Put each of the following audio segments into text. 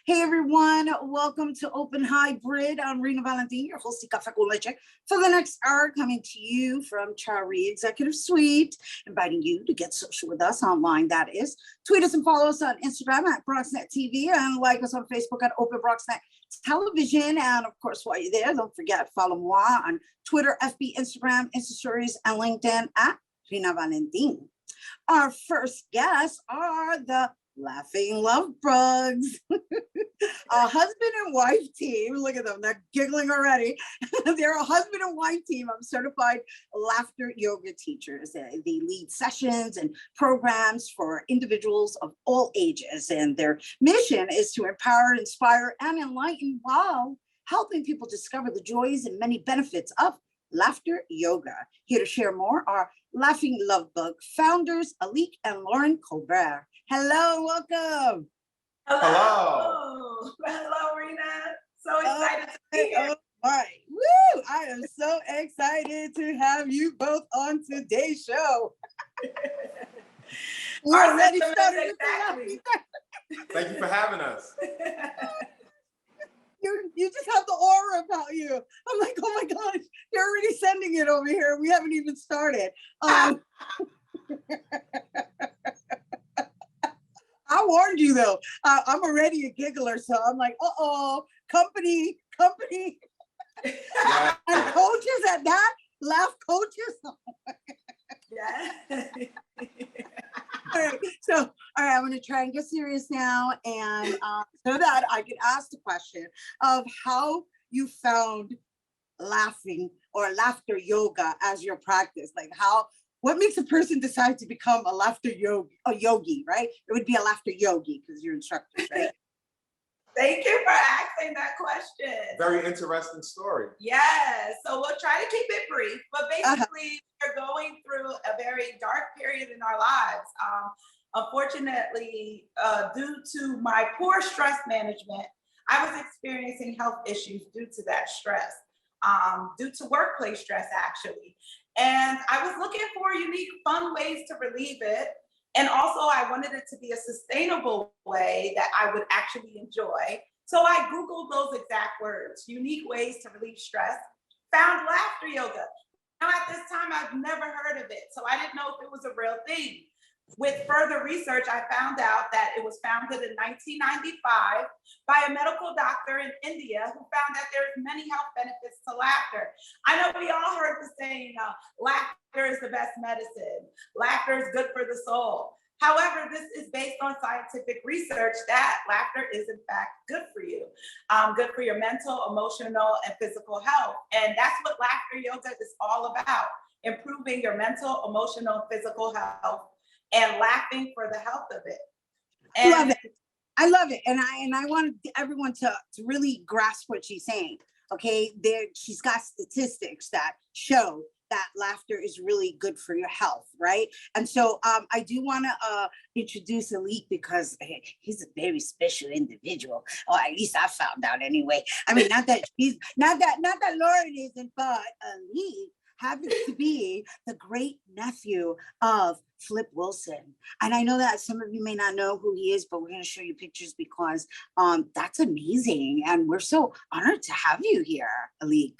Hey everyone, welcome to Open Hybrid. I'm Rhina, your host of Café con Leche. For the next hour, coming to you from Chari Executive Suite, inviting you to get social with us online, that is. Tweet us and follow us on Instagram at BronxNet TV and like us on Facebook at Open BronxNet Television. And of course, while you're there, don't forget, follow moi on Twitter, FB, Instagram, Insta Stories, and LinkedIn at Rhina Valentin. Our first guests are the Laughing Lovebugs, a husband and wife team. Look at them, they're giggling already. They're a husband and wife team of certified laughter yoga teachers. They lead sessions and programs for individuals of all ages. And their mission is to empower, inspire, and enlighten while helping people discover the joys and many benefits of laughter yoga. Here to share more are Laughing Lovebug founders Alik and Lauren Colbert. Hello, welcome. Hello. Hello, Rhina. So excited to be here. Oh my, woo! I am so excited to have you both on today's show. We're already started. Exactly. Thank you for having us. You just have the aura about you. I'm like, oh my gosh, you're already sending it over here. We haven't even started. I warned you though. I'm already a giggler, so I'm like, company. Yeah. And coaches at that, laugh coaches. Yeah. All right, I'm going to try and get serious now, and so that I can ask the question of how you found laughing or laughter yoga as your practice. Like what makes a person decide to become a laughter yogi, right? It would be a laughter yogi because you're instructors, right? Thank you for asking that question. Very interesting story. Yes. So we'll try to keep it brief, but basically we're going through a very dark period in our lives. Unfortunately, due to my poor stress management, I was experiencing health issues due to that stress, due to workplace stress, actually. And I was looking for unique, fun ways to relieve it. And also I wanted it to be a sustainable way that I would actually enjoy. So I Googled those exact words, unique ways to relieve stress, found laughter yoga. Now at this time, I've never heard of it. So I didn't know if it was a real thing. With further research, I found out that it was founded in 1995 by a medical doctor in India who found that there's many health benefits to laughter. I know we all heard the saying, laughter is the best medicine. Laughter is good for the soul. However, this is based on scientific research that laughter is in fact good for you, good for your mental, emotional, and physical health. And that's what laughter yoga is all about, improving your mental, emotional, and physical health, and laughing for the health of it. And I love it. And I want everyone to really grasp what she's saying. Okay, she's got statistics that show that laughter is really good for your health, right? And so I do want to introduce Alik because he's a very special individual, or at least I found out anyway. I mean, not that Lauren isn't, but Alik happens to be the great nephew of Flip Wilson. And I know that some of you may not know who he is, but we're going to show you pictures because that's amazing. And we're so honored to have you here, Alik.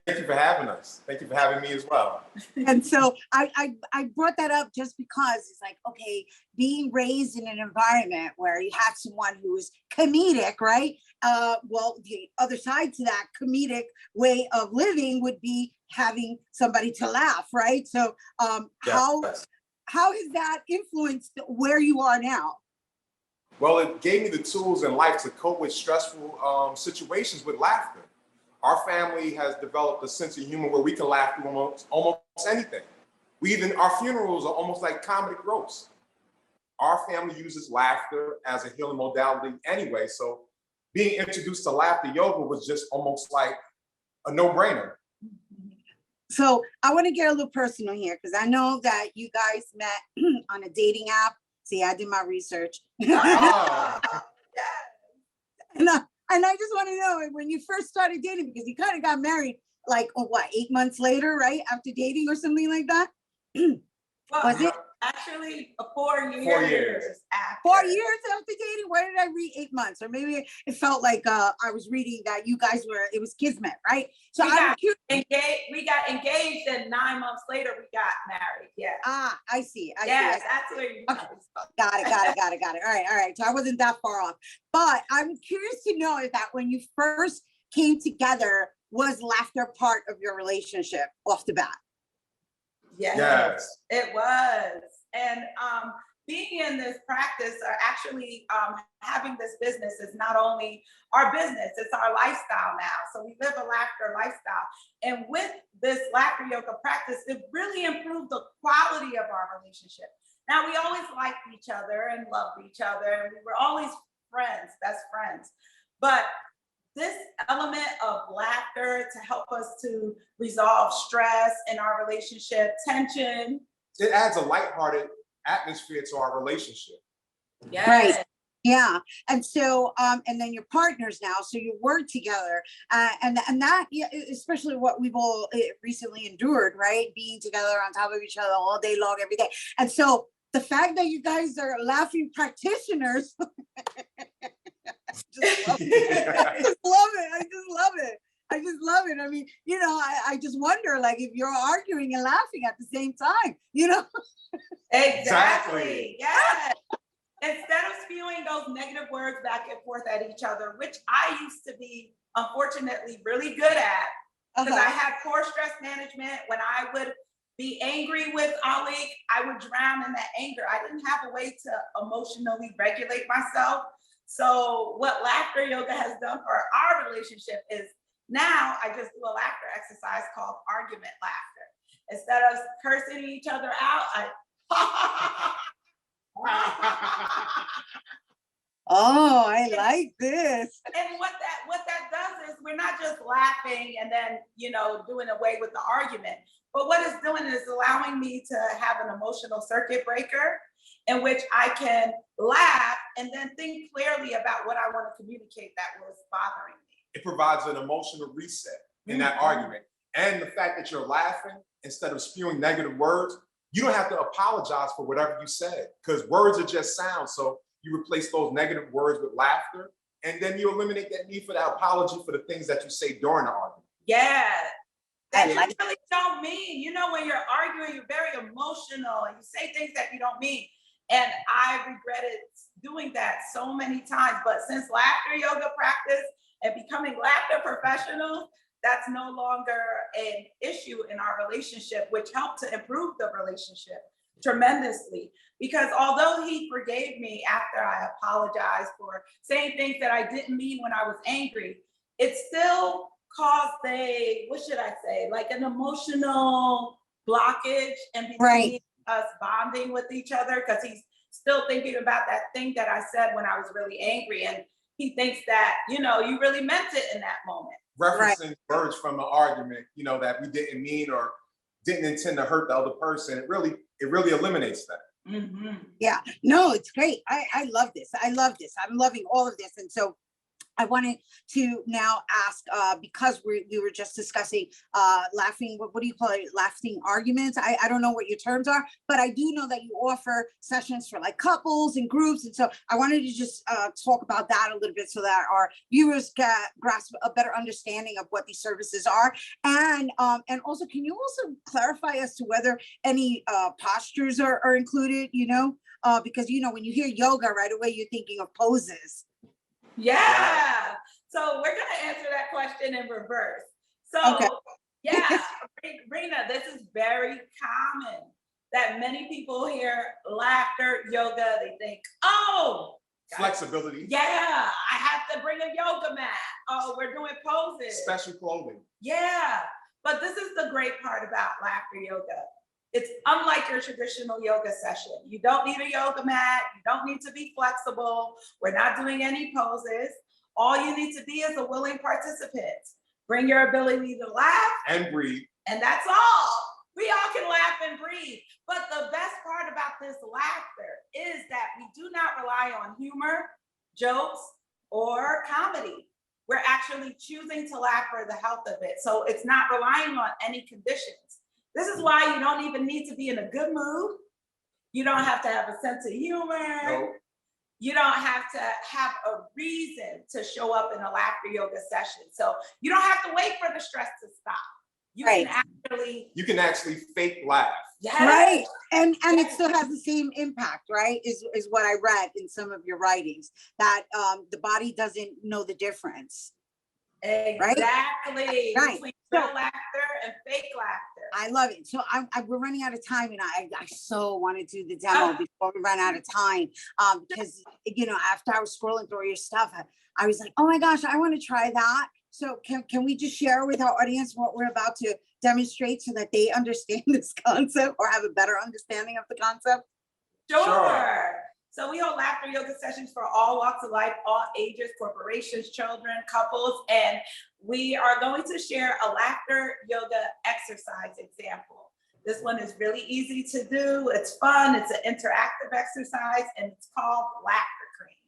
Thank you for having us. Thank you for having me as well. And so I brought that up just because it's like, okay, being raised in an environment where you had someone who was comedic, right? Well, the other side to that comedic way of living would be having somebody to laugh, right? So how has that influenced where you are now? Well, it gave me the tools in life to cope with stressful situations with laughter. Our family has developed a sense of humor where we can laugh through almost anything. Our funerals are almost like comedic roasts. Our family uses laughter as a healing modality anyway, so being introduced to laughter yoga was just almost like a no-brainer. So I want to get a little personal here because I know that you guys met on a dating app. See, I did my research. And I just want to know when you first started dating, because you kind of got married like, 8 months later, right? After dating or something like that? Was it? Actually, 4 years. 4 years. After. 4 years after dating? Where did I read 8 months? Or maybe it felt like I was reading that you guys were, it was kismet, right? So I'm curious. We got engaged, and 9 months later we got married. Yeah. Ah, I see. I see. That's where you Okay. Got it. All right. So I wasn't that far off. But I'm curious to know if that when you first came together, was laughter part of your relationship off the bat? Yes. It was. And being in this practice, or actually having this business, is not only our business, it's our lifestyle now. So we live a laughter lifestyle. And with this laughter yoga practice, it really improved the quality of our relationship. Now, we always liked each other and loved each other, and we were always friends, best friends. But this element of laughter to help us to resolve stress in our relationship, tension. It adds a lighthearted atmosphere to our relationship. Yes. Right. Yeah. And so, and then you're partners now, so you work together, and that, yeah, especially what we've all recently endured, right? Being together on top of each other all day long, every day. And so the fact that you guys are laughing practitioners, I just love it. I just love it. I mean, you know, I just wonder, like, if you're arguing and laughing at the same time, you know? Exactly. Yes. Instead of spewing those negative words back and forth at each other, which I used to be, unfortunately, really good at, because I had poor stress management. When I would be angry with Alik, I would drown in that anger. I didn't have a way to emotionally regulate myself. So what laughter yoga has done for our relationship is now I just do a laughter exercise called argument laughter. Instead of cursing each other out, Oh, I like this. And what that does is we're not just laughing and then, you know, doing away with the argument. But what it's doing is allowing me to have an emotional circuit breaker in which I can laugh and then think clearly about what I want to communicate that was bothering me. It provides an emotional reset in that argument. And the fact that you're laughing instead of spewing negative words, you don't have to apologize for whatever you said, because words are just sounds. So you replace those negative words with laughter, and then you eliminate that need for that apology for the things that you say during the argument. Yeah. That you really don't mean. You know, when you're arguing, you're very emotional and you say things that you don't mean. And I regretted doing that so many times. But since laughter yoga practice and becoming laughter professionals, that's no longer an issue in our relationship, which helped to improve the relationship tremendously. Because although he forgave me after I apologized for saying things that I didn't mean when I was angry, it still caused like an emotional blockage and between us bonding with each other, because he's still thinking about that thing that I said when I was really angry. And he thinks that, you know, you really meant it in that moment. Referencing words from an argument, you know, that we didn't mean or didn't intend to hurt the other person, it really eliminates that. Mm-hmm. Yeah, no, it's great. I love this. I'm loving all of this. And so I wanted to now ask, because we were just discussing laughing, what do you call it? Laughing arguments. I don't know what your terms are, but I do know that you offer sessions for like couples and groups. And so I wanted to just talk about that a little bit so that our viewers grasp a better understanding of what these services are. And also, can you also clarify as to whether any postures are included, you know, because, you know, when you hear yoga right away, you're thinking of poses. Yeah. So we're going to answer that question in reverse. So, yeah, Rhina, this is very common that many people hear laughter, yoga, they think, oh, flexibility. Yeah, I have to bring a yoga mat. Oh, we're doing poses. Special clothing. Yeah. But this is the great part about laughter yoga. It's unlike your traditional yoga session. You don't need a yoga mat. You don't need to be flexible. We're not doing any poses. All you need to be is a willing participant. Bring your ability to laugh. And breathe. And that's all. We all can laugh and breathe. But the best part about this laughter is that we do not rely on humor, jokes, or comedy. We're actually choosing to laugh for the health of it. So it's not relying on any conditions. This is why you don't even need to be in a good mood. You don't have to have a sense of humor. No. You don't have to have a reason to show up in a laughter yoga session. So you don't have to wait for the stress to stop. You Right. can actually fake laugh. Yes. Right. And it still has the same impact, right? Is what I read in some of your writings, that the body doesn't know the difference. Exactly. Right. Between real laughter and fake laughter. I love it. So we're running out of time, and I so want to do the demo before we run out of time. Because after I was scrolling through your stuff, I was like, oh my gosh, I want to try that. So can we just share with our audience what we're about to demonstrate so that they understand this concept or have a better understanding of the concept? Sure. So we hold laughter yoga sessions for all walks of life, all ages, corporations, children, couples, and we are going to share a laughter yoga exercise example. This one is really easy to do. It's fun. It's an interactive exercise, and it's called Laughter Cream.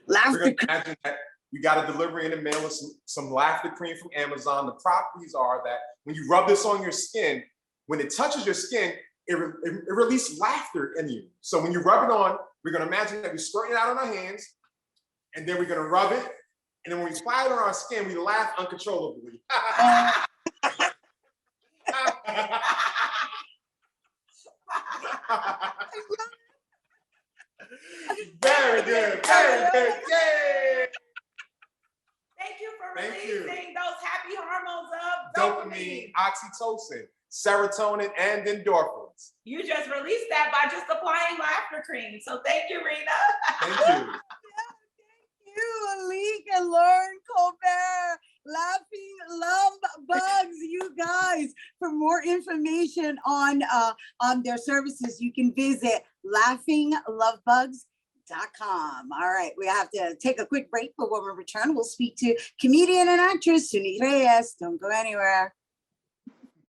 We're gonna imagine that we got a delivery in the mail with some laughter cream from Amazon. The properties are that when you rub this on your skin, when it touches your skin, it releases laughter in you. So when you rub it on, we're going to imagine that we're squirting it out on our hands, and then we're going to rub it. And then when we apply it on our skin, we laugh uncontrollably. Very good. Very good. Yay! Thank you for releasing those happy hormones of Dopamine, oxytocin, serotonin, and endorphins. You just released that by just applying laughter cream. So thank you, Rhina. Thank you. Thank you, Alik and Lauren Colbert. Laughing Love Bugs, you guys. For more information on their services, you can visit laughinglovebugs.com. All right, we have to take a quick break, but when we return, we'll speak to comedian and actress Suni Reyes. Don't go anywhere.